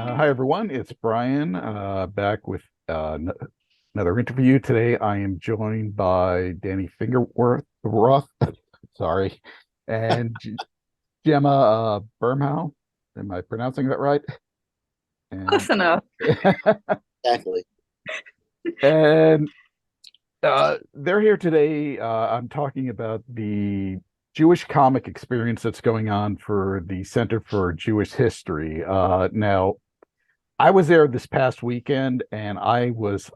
Hi, everyone. It's Brian back with another interview. Today, I am joined by Danny Fingerroth, sorry, and Gemma Birnbaum. Am I pronouncing that right? And Close enough. Exactly. and they're here today. I'm talking about the Jewish comic experience that's going on for the Center for Jewish History. Now, I was there this past weekend and I was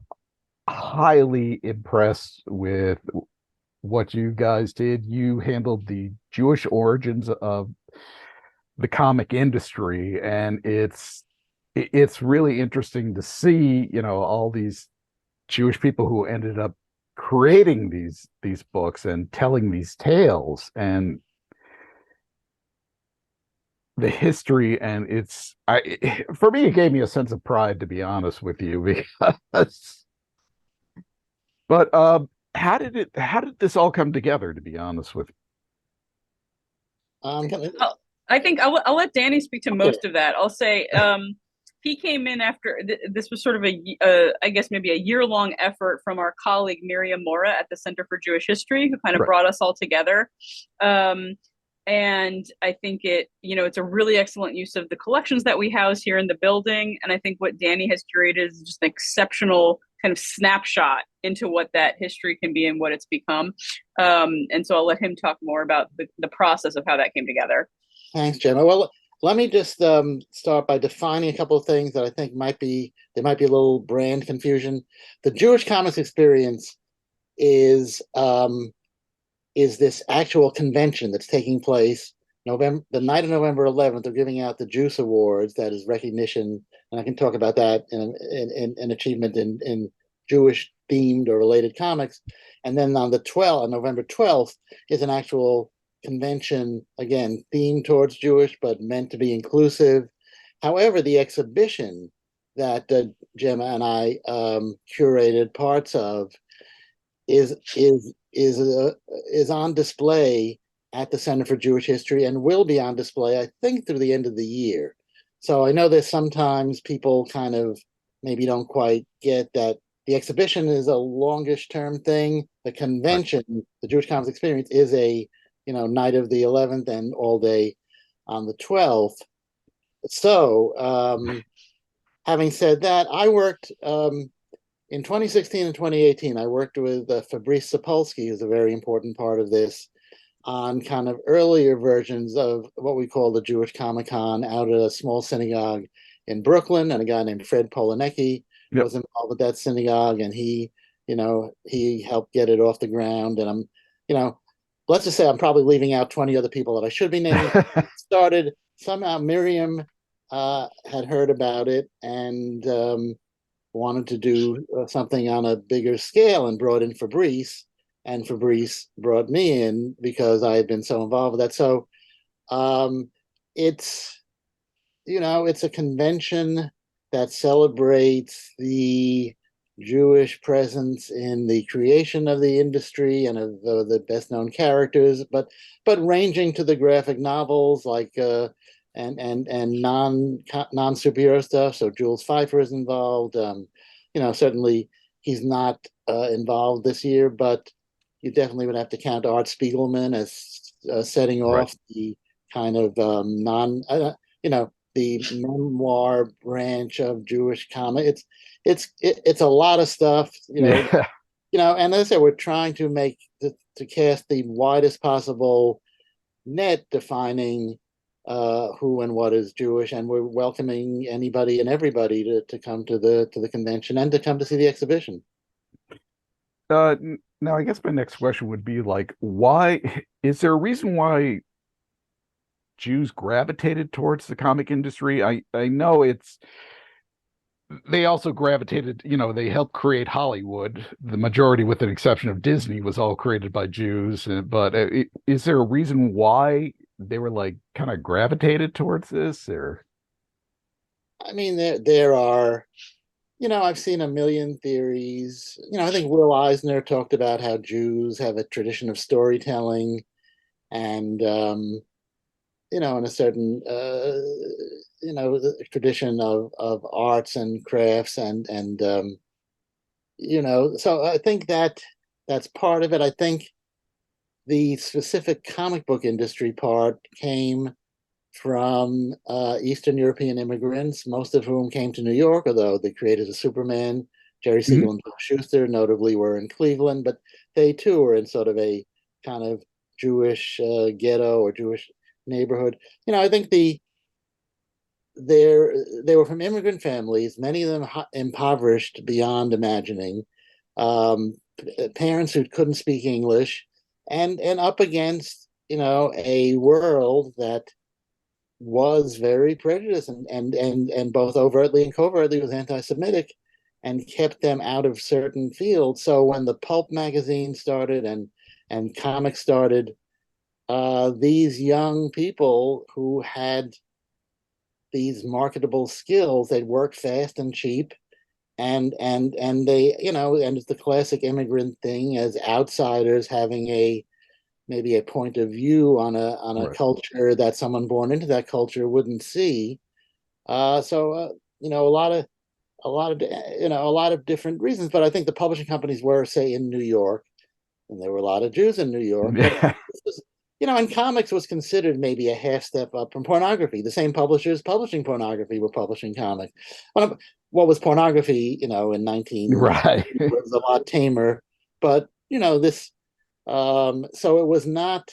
highly impressed with what you guys did. You handled the Jewish origins of the comic industry, and it's really interesting to see, all these Jewish people who ended up creating these books and telling these tales and the history. And for me, it gave me a sense of pride, to be honest with you, because but how did this all come together, to be honest with Can I'll- I think I'll let Danny speak to okay. most of that. I'll say he came in after this was sort of I guess maybe a year-long effort from our colleague Miriam Mora at the Center for Jewish History, who kind of Right. brought us all together. Um, and I think it's a really excellent use of the collections that we house here in the building. And I think what Danny has curated is just an exceptional kind of snapshot into what that history can be and what it's become. And so I'll let him talk more about the process of how that came together. Thanks, Gemma. Well, let me just start by defining a couple of things that I think there might be a little brand confusion. The Jewish comics experience is this actual convention that's taking place the night of November 11th. They're giving out the Juice Awards. That is recognition, and I can talk about that in an achievement in Jewish themed or related comics. And then on November 12th, is an actual convention, again themed towards Jewish but meant to be inclusive. However, the exhibition that Gemma and I curated parts of is is is on display at the Center for Jewish History and will be on display, I think, through the end of the year. So I know that sometimes people kind of maybe don't quite get that the exhibition is a longish term thing. The Right. convention, the Jewish Comics Experience, is a night of the 11th and all day on the 12th. So having said that, I worked in 2016 and 2018, I worked with Fabrice Sapolsky, who's a very important part of this, on kind of earlier versions of what we call the Jewish Comic Con out at a small synagogue in Brooklyn. And a guy named Fred Polanecki Yep. was involved with that synagogue, and he helped get it off the ground. And let's just say I'm probably leaving out 20 other people that I should be naming. Started somehow Miriam had heard about it and wanted to do something on a bigger scale and brought in Fabrice, and Fabrice brought me in because I had been so involved with that. So um, it's it's a convention that celebrates the Jewish presence in the creation of the industry and of the best known characters, but ranging to the graphic novels like and non superhero stuff. So Jules Pfeiffer is involved. Certainly he's not involved this year, but you definitely would have to count Art Spiegelman as setting Right. off the kind of non, the memoir branch of Jewish comic. It's a lot of stuff, Yeah. And as I said, we're trying to to cast the widest possible net, defining who and what is Jewish, and we're welcoming anybody and everybody to come to the convention and to come to see the exhibition. Now, I guess my next question would be like, why is there a reason why Jews gravitated towards the comic industry? I know they also gravitated, they helped create Hollywood. The majority, with an exception of Disney, was all created by Jews. But is there a reason why they were like kind of gravitated towards this? Or I mean, there are, I've seen a million theories. I think Will Eisner talked about how Jews have a tradition of storytelling, and in a certain the tradition of arts and crafts and so I think that's part of it. I think the specific comic book industry part came from Eastern European immigrants, most of whom came to New York, although the creators of Superman, Jerry Mhm. Siegel and Joe Shuster, notably were in Cleveland, but they too were in sort of a kind of Jewish ghetto or Jewish neighborhood. I think they were from immigrant families, many of them impoverished beyond imagining, um, parents who couldn't speak English, and up against a world that was very prejudiced and both overtly and covertly was anti-Semitic and kept them out of certain fields. So when the pulp magazine started and comics started, these young people who had these marketable skills, they'd work fast and cheap, and they and it's the classic immigrant thing as outsiders having a maybe a point of view on a Right. culture that someone born into that culture wouldn't see. A lot of different reasons, but I think the publishing companies were, say, in New York, and there were a lot of Jews in New York, but Yeah. this was, and comics was considered maybe a half step up from pornography. The same publishers publishing pornography were publishing comics. What was pornography, in 19 Right. was a lot tamer, but this so it was not,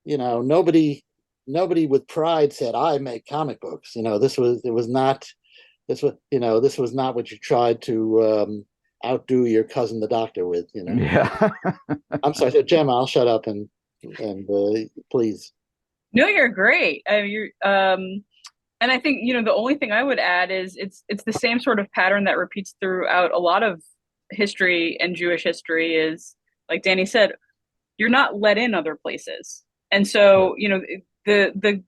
nobody with pride said, I make comic books. This was not what you tried to outdo your cousin the doctor with. Yeah. I'm sorry, so Gemma, I'll shut up and please. No, you're great. And I think, the only thing I would add is it's the same sort of pattern that repeats throughout a lot of history, and Jewish history is, like Danny said, you're not let in other places. And Right. so, the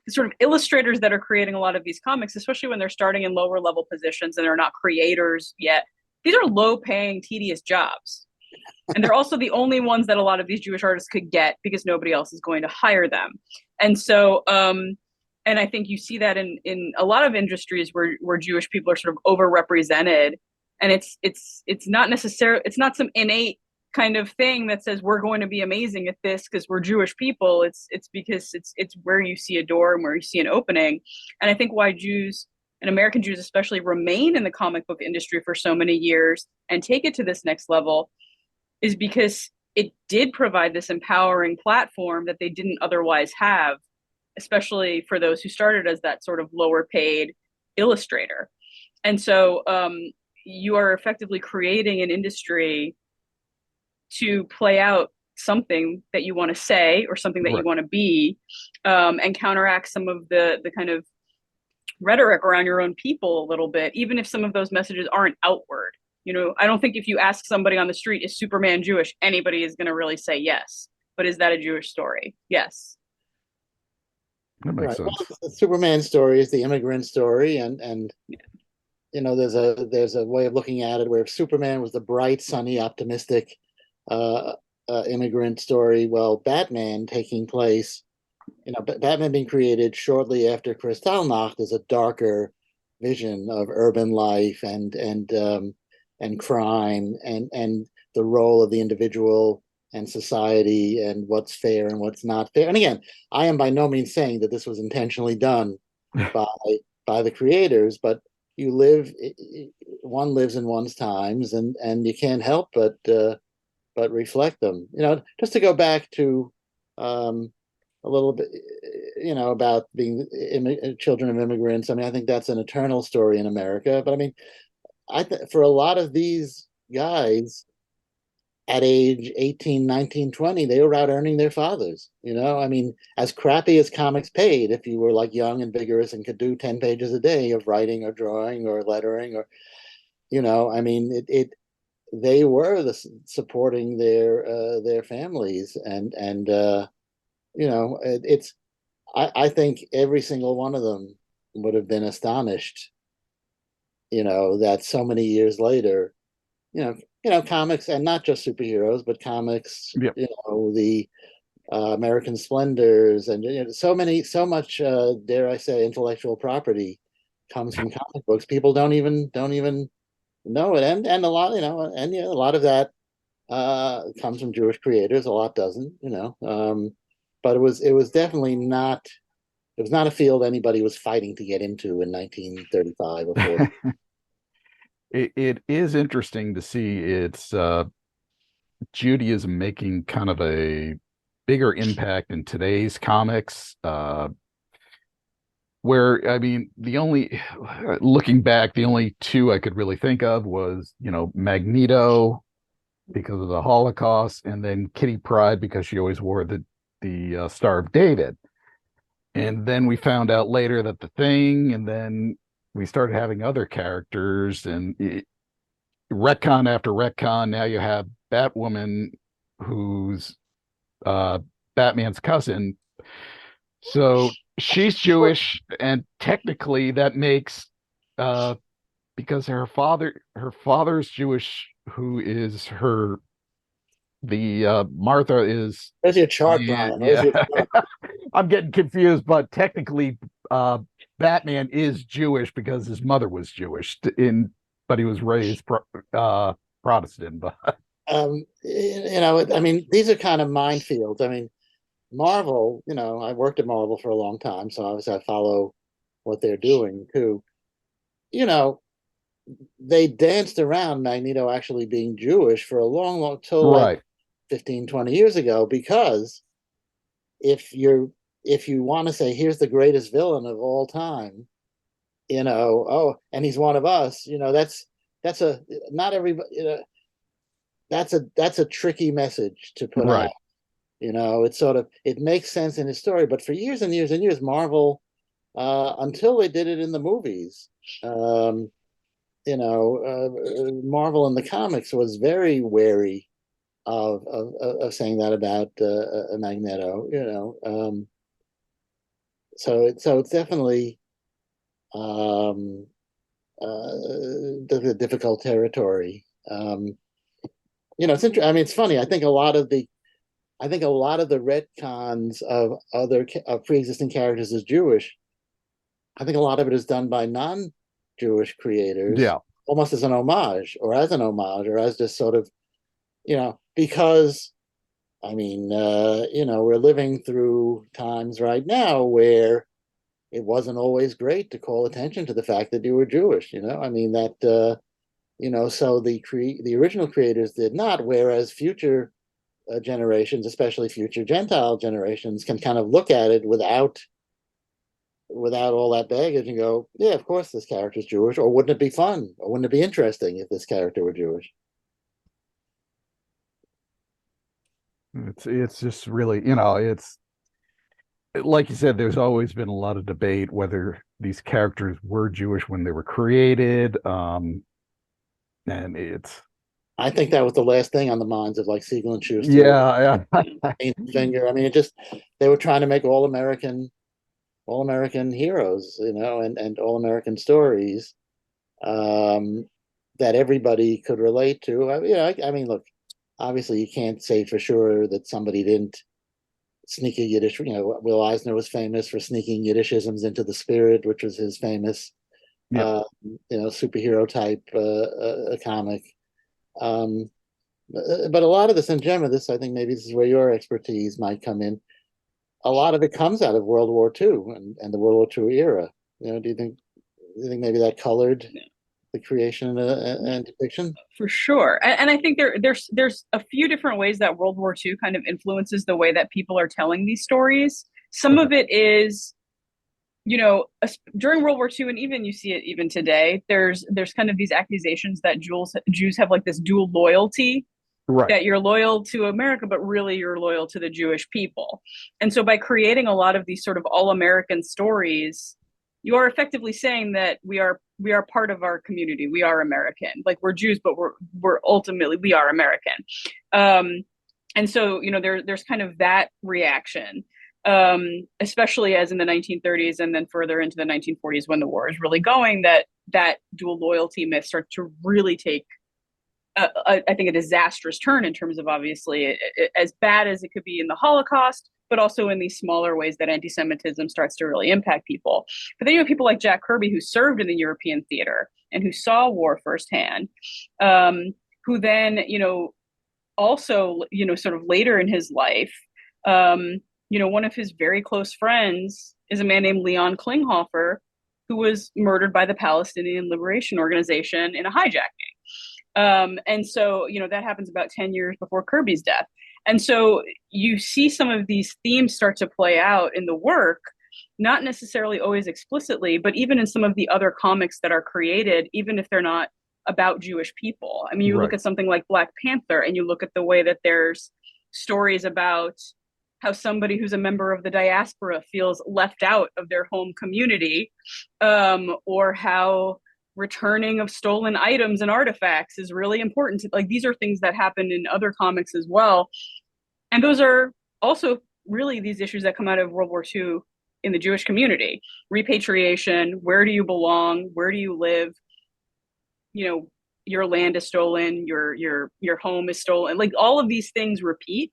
sort of illustrators that are creating a lot of these comics, especially when they're starting in lower level positions and they're not creators yet, these are low paying, tedious jobs. And they're also the only ones that a lot of these Jewish artists could get because nobody else is going to hire them. And so, and I think you see that in a lot of industries where Jewish people are sort of overrepresented, and it's not necessarily, it's not some innate kind of thing that says we're going to be amazing at this because we're Jewish people. It's because it's where you see a door and where you see an opening. And I think why Jews and American Jews especially remain in the comic book industry for so many years and take it to this next level is because it did provide this empowering platform that they didn't otherwise have, especially for those who started as that sort of lower paid illustrator. And so you are effectively creating an industry to play out something that you want to say or something that you Right. want to be, and counteract some of the kind of rhetoric around your own people a little bit, even if some of those messages aren't outward. I don't think if you ask somebody on the street, is Superman Jewish? Anybody is going to really say yes. But is that a Jewish story? Yes. That makes Right. sense. Well, the Superman story is the immigrant story, and there's a way of looking at it where if Superman was the bright, sunny, optimistic uh, immigrant story, well, Batman taking place, Batman being created shortly after Kristallnacht is a darker vision of urban life and crime and the role of the individual and society and what's fair and what's not fair. And again, I am by no means saying that this was intentionally done by by the creators, but you live one lives in one's times and you can't help but reflect them. Just to go back to a little bit, about being children of immigrants. I mean, I think that's an eternal story in America. But I mean, for a lot of these guys at age 18, 19, 20, they were out earning their fathers. I mean, as crappy as comics paid, if you were like young and vigorous and could do 10 pages a day of writing or drawing or lettering or, I mean, they were supporting their families and it's I think every single one of them would have been astonished, that so many years later, comics and not just superheroes, but comics, Yep. the American Splendors, and so much, dare I say, intellectual property comes from comic books. People don't even know it, and a lot, and a lot of that comes from Jewish creators. A lot doesn't, but it was definitely not. It was not a field anybody was fighting to get into in 1935 or 40. It is interesting to see it's Judaism making kind of a bigger impact in today's comics. Where I mean, the only looking back, the only two I could really think of was, Magneto because of the Holocaust, and then Kitty Pryde because she always wore the Star of David. And then we found out later that the Thing, and then we started having other characters, and retcon after retcon. Now you have Batwoman, who's Batman's cousin. So she's Jewish, and technically that makes because her father's Jewish, who is the Martha is There's your chart, Brian. There's your yeah. chart. I'm getting confused, but technically Batman is Jewish because his mother was Jewish but he was raised Protestant. But I mean, these are kind of minefields. I mean, Marvel, I worked at Marvel for a long time, so obviously I follow what they're doing too. You know, they danced around Magneto actually being Jewish for a long till like right, 15, 20 years ago, because if you want to say here's the greatest villain of all time, and he's one of us, that's a not everybody, that's a tricky message to put out. right. It's sort of, it makes sense in his story, but for years and years and years, Marvel, until they did it in the movies, Marvel in the comics was very wary of saying that about Magneto. So it's definitely difficult territory. It's interesting. I mean, it's funny. I think a lot of the retcons of other pre-existing characters as Jewish, I think a lot of it is done by non-Jewish creators, Yeah, almost as an homage, or as an homage, or as just sort of, because I mean, we're living through times right now where it wasn't always great to call attention to the fact that you were Jewish. I mean that, so the original creators did not, whereas future generations, especially future Gentile generations, can kind of look at it without all that baggage and go, yeah, of course this character's Jewish, or wouldn't it be fun, or wouldn't it be interesting if this character were Jewish? it's just really, it's like you said, there's always been a lot of debate whether these characters were Jewish when they were created. And it's I think that was the last thing on the minds of like Siegel and Schuster, yeah, Finger. I mean, they were trying to make all American heroes, and all American stories, um, that everybody could relate to. I mean, look, obviously you can't say for sure that somebody didn't sneak a Yiddish. Will Eisner was famous for sneaking Yiddishisms into The Spirit, which was his famous, yeah. superhero type comic. Um, but a lot of this, and Gemma, I think maybe this is where your expertise might come in. A lot of it comes out of World War II and the World War II era. Do you think maybe that colored the creation and depiction? For sure. And I think there's a few different ways that World War II kind of influences the way that people are telling these stories. Some Okay. of it is, during World War II, and even you see it even today, there's kind of these accusations that Jews have like this dual loyalty, Right. that you're loyal to America, but really you're loyal to the Jewish people. And so by creating a lot of these sort of all-American stories, you are effectively saying that we are part of our community. We are American. Like, we're Jews, but we're ultimately, we are American. And so, there's kind of that reaction, especially as in the 1930s and then further into the 1940s when the war is really going, that dual loyalty myth starts to really take I think a disastrous turn in terms of obviously as bad as it could be in the Holocaust, but also in these smaller ways that anti-Semitism starts to really impact people. But then you have people like Jack Kirby who served in the European theater and who saw war firsthand, who then also sort of later in his life, one of his very close friends is a man named Leon Klinghoffer, who was murdered by the Palestinian Liberation Organization in a hijacking. And so, that happens about 10 years before Kirby's death. And so you see some of these themes start to play out in the work, not necessarily always explicitly, but even in some of the other comics that are created, even if they're not about Jewish people. I mean, you look Right. at something like Black Panther and you look at the way that there's stories about how somebody who's a member of the diaspora feels left out of their home community, or how returning of stolen items and artifacts is really important. Like, these are things that happen in other comics as well. And those are also really these issues that come out of World War II in the Jewish community. Repatriation, where do you belong? Where do you live? Your land is stolen, your home is stolen. Like, all of these things repeat.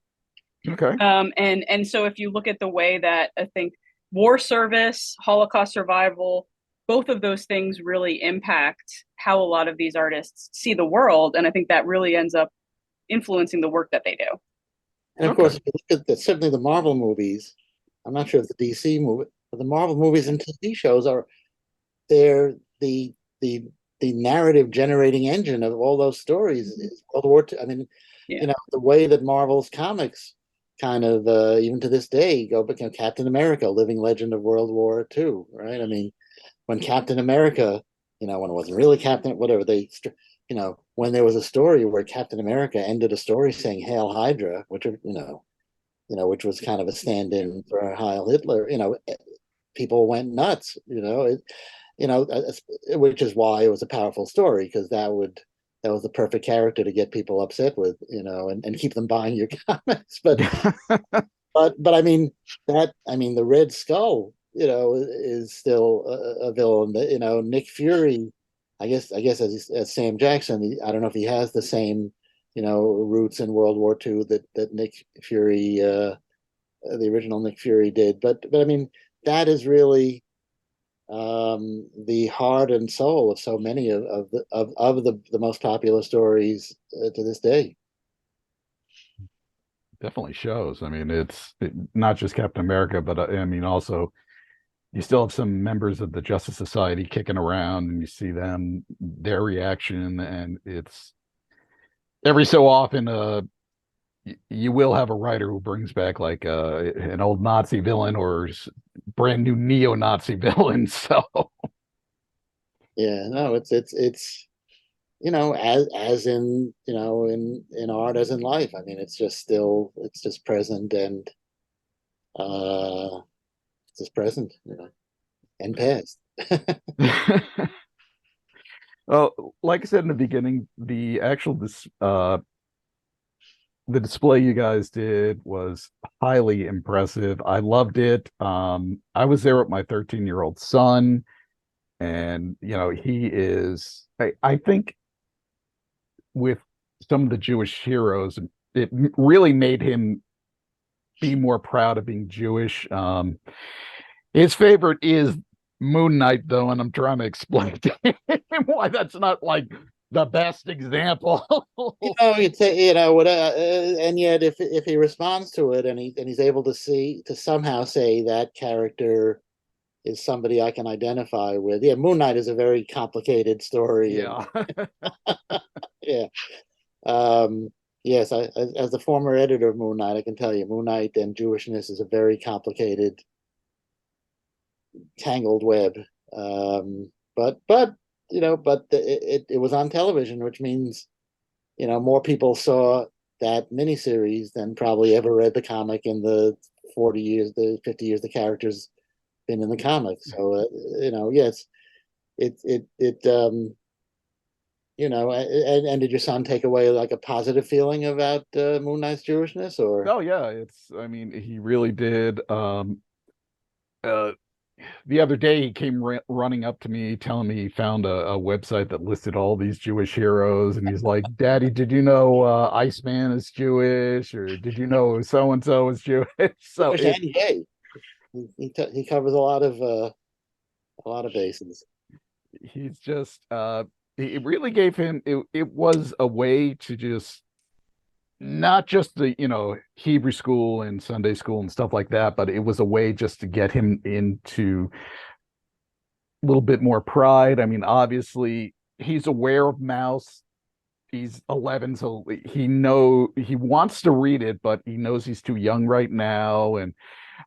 Okay. And so if you look at the way that I think war service, Holocaust survival, both of those things really impact how a lot of these artists see the world. And I think that really ends up influencing the work that they do. And of Okay. course, if you look at certainly the Marvel movies, I'm not sure if the DC movie, but the Marvel movies and TV shows they're the narrative generating engine of all those stories is World War II. I mean, Yeah. the way that Marvel's comics kind of even to this day go, but Captain America, living legend of World War II, right? I mean, when Captain America, when it wasn't really Captain, whatever when there was a story where Captain America ended a story saying "Hail Hydra," which was kind of a stand-in for Heil Hitler, people went nuts, which is why it was a powerful story, because that was the perfect character to get people upset with, and keep them buying your comics. But I mean the Red Skull, is still a villain. Nick Fury, I guess as Sam Jackson, I don't know if he has the same, roots in World War II that Nick Fury, the original Nick Fury did. But I mean, that is really the heart and soul of so many of the most popular stories to this day. Definitely shows. I mean, not just Captain America, but I mean, also you still have some members of the Justice Society kicking around, and you see their reaction, and it's every so often, you will have a writer who brings back like an old Nazi villain or brand new neo-Nazi villain. So Yeah, no, it's as in in art as in life. I mean, it's just present, and uh it's just present, and past. well, like I said in the beginning, the display you guys did was highly impressive. I loved it. I was there with my 13-year-old son, and he is I think with some of the Jewish heroes, it really made him be more proud of being Jewish. His favorite is Moon Knight, though, and I'm trying to explain to him why that's not like the best example. You'd say, what, and yet if he responds to it, and he's able to somehow say that character is somebody I can identify with. Yeah, Moon Knight is a very complicated story, and Yeah. yeah. Yes, as the former editor of Moon Knight, I can tell you, Moon Knight and Jewishness is a very complicated, tangled web. But it was on television, which means more people saw that miniseries than probably ever read the comic in the 40 years, the 50 years the character's been in the comics. So yes, and did your son take away like a positive feeling about Moon Knight's Jewishness, or? Oh yeah, I mean, he really did. Uh the other day he came running up to me telling me he found a website that listed all these Jewish heroes, and he's like, "Daddy, did you know Iceman is Jewish, or did you know so and so is Jewish?" So Jewish and gay. He covers a lot of bases. he's just it really gave him it was a way to just not just the Hebrew school and Sunday school and stuff like that, but it was a way just to get him into a little bit more pride. I mean, obviously he's aware of Mouse. He's 11, so he wants to read it, but he knows he's too young right now. And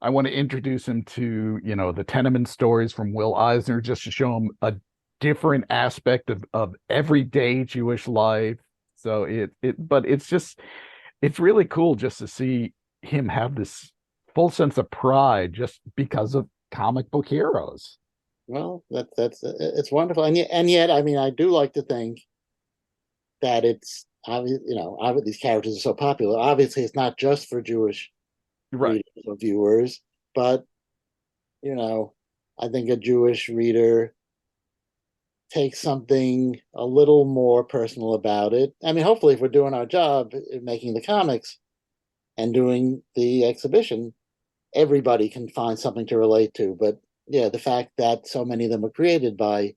I want to introduce him to the Tenement stories from Will Eisner, just to show him a different aspect of everyday Jewish life. So but it's really cool just to see him have this full sense of pride just because of comic book heroes. Well, that's it's wonderful, and yet, I mean, I do like to think that it's obvious, these characters are so popular. Obviously, it's not just for Jewish Right. readers or viewers, but I think a Jewish reader takes something a little more personal about it. I mean, hopefully, if we're doing our job in making the comics and doing the exhibition, everybody can find something to relate to. But yeah, the fact that so many of them were created by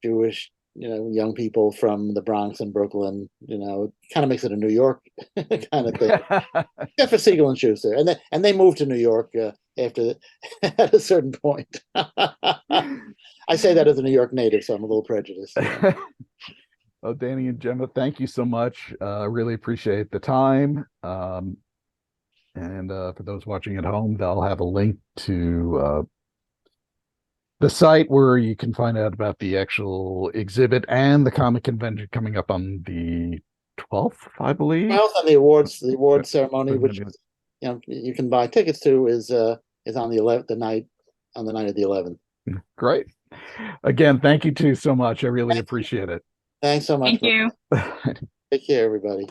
Jewish, young people from the Bronx and Brooklyn, kind of makes it a New York kind of thing. Except for Siegel and Schuster, and they moved to New York after at a certain point. I say that as a New York native, so I'm a little prejudiced. Well, Danny and Gemma, thank you so much. I really appreciate the time. And for those watching at home, they'll have a link to the site where you can find out about the actual exhibit and the comic convention coming up on the 12th, I believe. Well, and the award ceremony, which you can buy tickets to, is on the 11th, on the night of the 11th. Great. Again, thank you too so much. I really appreciate it. Thanks so much. Thank you. Take care, everybody.